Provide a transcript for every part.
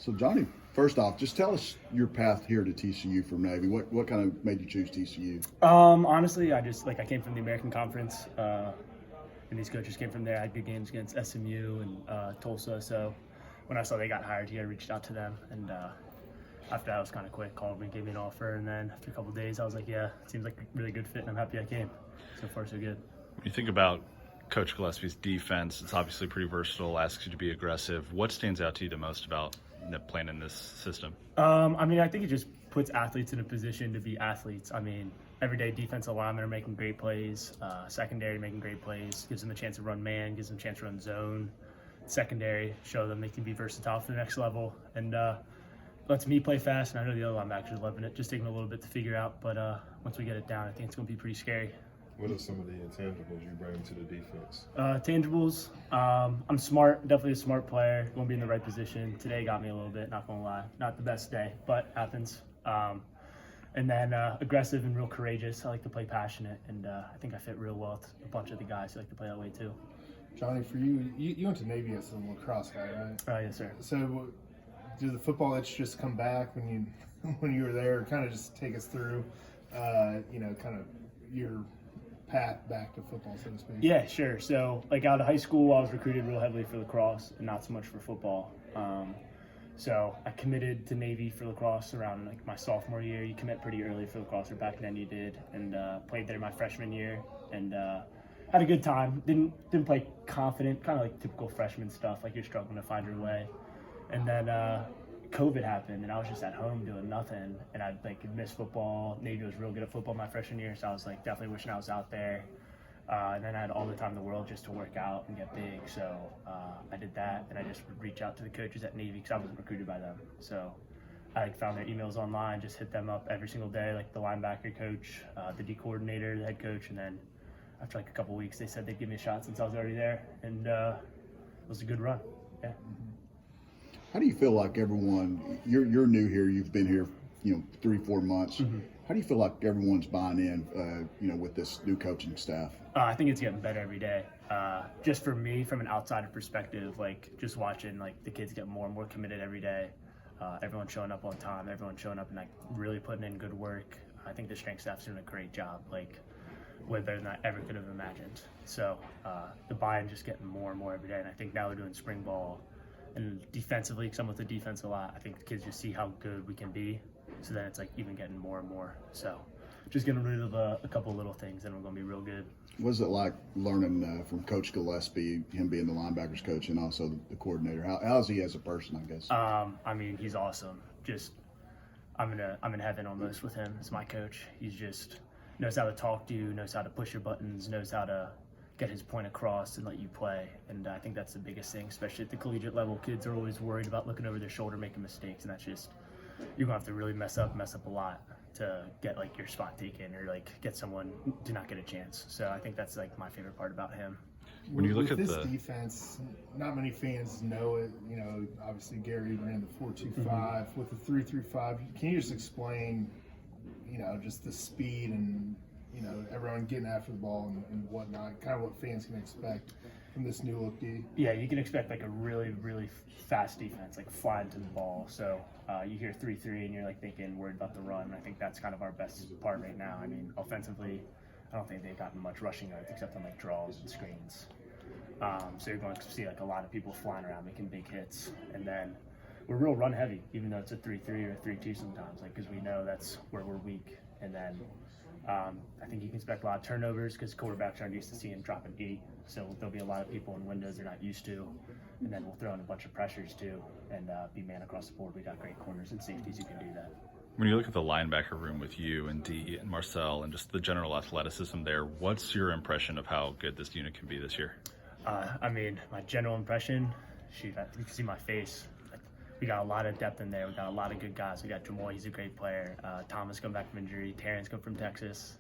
So, Johnny, first off, just tell us your path here to TCU from Navy. What kind of made you choose TCU? Honestly, I came from the American Conference, and these coaches came from there. I had good games against SMU and Tulsa. So when I saw they got hired here, I reached out to them, and after that, it was kind of quick. Called me, gave me an offer, and then after a couple of days, I was like, yeah, it seems like a really good fit, and I'm happy I came. So far, so good. When you think about Coach Gillespie's defense, it's obviously pretty versatile, asks you to be aggressive. What stands out to you the most about playing in this system? I think it just puts athletes in a position to be athletes. I mean, everyday defensive linemen are making great plays, secondary making great plays, gives them a chance to run man, gives them a chance to run zone. Secondary, show them they can be versatile for the next level, and lets me play fast, and I know the other linebackers are loving it. Just taking a little bit to figure out, but once we get it down, I think it's going to be pretty scary. What are some of the intangibles you bring to the defense? Tangibles, I'm smart, definitely a smart player, going to be in the right position. Today got me a little bit, not going to lie. Not the best day, but happens. And then aggressive and real courageous. I like to play passionate, and I think I fit real well with a bunch of the guys who like to play that way too. Johnny, for you went to Navy as a lacrosse guy, right? Yes, sir. So did the football itch just come back when you were there? Kind of just take us through, kind of your path back to football, so to speak. Yeah, sure. So, out of high school, I was recruited real heavily for lacrosse and not so much for football. So I committed to Navy for lacrosse around my sophomore year. You commit pretty early for lacrosse, or back then you did, and played there my freshman year, and had a good time. Didn't play confident, kind of like typical freshman stuff, like you're struggling to find your way. And then COVID happened, and I was just at home doing nothing, and I missed football. Navy was real good at football my freshman year, so I was definitely wishing I was out there. And then I had all the time in the world just to work out and get big, so I did that, and I just would reach out to the coaches at Navy because I wasn't recruited by them. So I found their emails online, just hit them up every single day, like the linebacker coach, the D coordinator, the head coach, and then after a couple weeks, they said they'd give me a shot since I was already there, and it was a good run. Yeah. How do you feel like everyone? You're new here. You've been here, 3-4 months. Mm-hmm. How do you feel like everyone's buying in, with this new coaching staff? I think it's getting better every day. Just for me, from an outsider perspective, just watching the kids get more and more committed every day. Everyone showing up on time. Everyone showing up and really putting in good work. I think the strength staff's doing a great job. Way better than I ever could have imagined. So the buy-in just getting more and more every day. And I think now we're doing spring ball. And defensively, because I'm with the defense a lot, I think the kids just see how good we can be. So then it's even getting more and more. So just getting rid of a couple of little things, and we're going to be real good. What's it like learning from Coach Gillespie, him being the linebackers coach and also the coordinator? How is he as a person, I guess? He's awesome. Just I'm in heaven almost with him as my coach. He's just knows how to talk to you, knows how to push your buttons, knows how to get his point across and let you play. And I think that's the biggest thing, especially at the collegiate level. Kids are always worried about looking over their shoulder, making mistakes, and that's just, you're going to have to really mess up a lot to get your spot taken, or get someone to not get a chance. So I think that's my favorite part about him. When you look with at this the defense, not many fans know it. Obviously Gary ran the 4-2-5 Mm-hmm. with the 3-3-5. Can you just explain, just the speed and everyone getting after the ball and whatnot, kind of what fans can expect from this new look D? Yeah, you can expect a really, really fast defense, flying to the ball. So you hear 3-3 and you're thinking, worried about the run. I think that's kind of our best part right now. I mean, offensively, I don't think they've gotten much rushing yards except on draws and screens. So you're going to see a lot of people flying around making big hits. And then we're real run heavy, even though it's a 3-3 or a 3-2 sometimes, because we know that's where we're weak. And then I think you can expect a lot of turnovers because quarterbacks aren't used to seeing dropping 8. So there'll be a lot of people in windows they're not used to. And then we'll throw in a bunch of pressures too and be man across the board. We got great corners and safeties who can do that. When you look at the linebacker room with you and Dee and Marcel and just the general athleticism there, what's your impression of how good this unit can be this year? My general impression, you can see my face. We got a lot of depth in there. We got a lot of good guys. We got Jamal, he's a great player. Thomas come back from injury. Terrence come from Texas.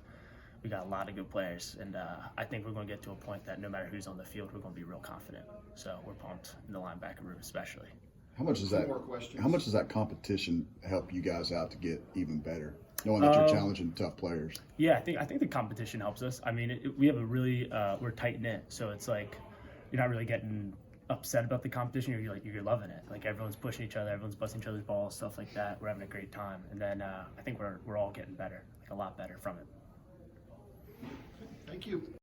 We got a lot of good players, and I think we're going to get to a point that no matter who's on the field, we're going to be real confident. So we're pumped in the linebacker room especially. How much does that competition help you guys out to get even better, knowing that you're challenging tough players? Yeah, I think the competition helps us. I mean, we have a really we're tight knit, so it's you're not really getting upset about the competition. You're loving it. Like everyone's pushing each other, everyone's busting each other's balls, stuff like that. We're having a great time, and then I think we're all getting better, like a lot better from it. Thank you.